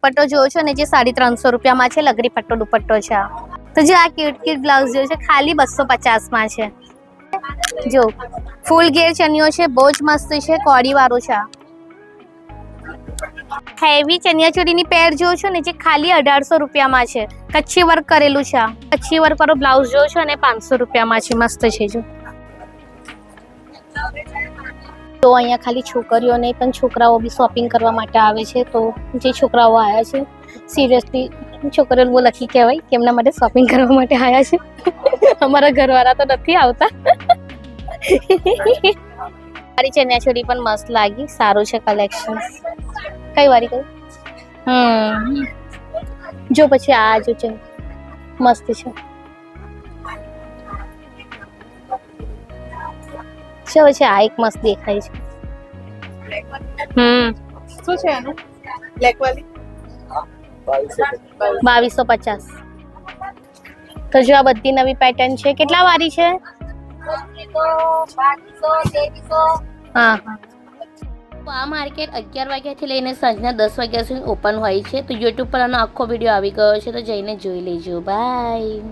દુપટ્ટો જોયો છો ને જે 350 રૂપિયામાં છે, લગરી પટ્ટો દુપટ્ટો છે આ. તો જે આ ક્યુટ બ્લાઉઝ જોયો છે ખાલી 250 માં છે. જો ફૂલ ઘેર ચનિયો છે, બહુ જ મસ્ત છે, કોડી વાળો છે આ. હેવી ચનિયા ચોળીની પેર જોયો છો ને જે ખાલી 1800 રૂપિયામાં છે, કચ્છી વર્ક કરેલું છે આ. કચ્છી વર્ક વાળો બ્લાઉઝ જોયો છો ને 500 રૂપિયામાં છે, મસ્ત છે. જો તો અહીંયા ખાલી છોકરીઓ નહીં પણ છોકરાઓ બી શોપિંગ કરવા માટે આવે છે. તો જે છોકરાઓ આવ્યા છે સિરિયસલી છોકરીઓ બહુ લકી કહેવાય કે એમના માટે શોપિંગ કરવા માટે આવ્યા છે. અમારા ઘરવાળા તો નથી આવતા. મારી ચણિયા ચોળી પણ મસ્ત લાગી, સારું છે કલેક્શન. કઈ વારી કઈ જો પછી આ જો છે મસ્ત છે. ચલો છે આ એક મસ્ત દેખાય છે. શું છે એનું બ્લેક વાળી 2250. તો જો આ બધી નવી પેટર્ન છે. કેટલા વાળી છે? હા હા. આ માર્કેટ 11 વાગ્યાથી લઈને સાંજના 10 વાગ્યા સુધી ઓપન હોય છે. તો યુટ્યુબ પર આનો આખો વિડીયો આવી ગયો છે, તો જઈને જોઈ લેજો. બાય.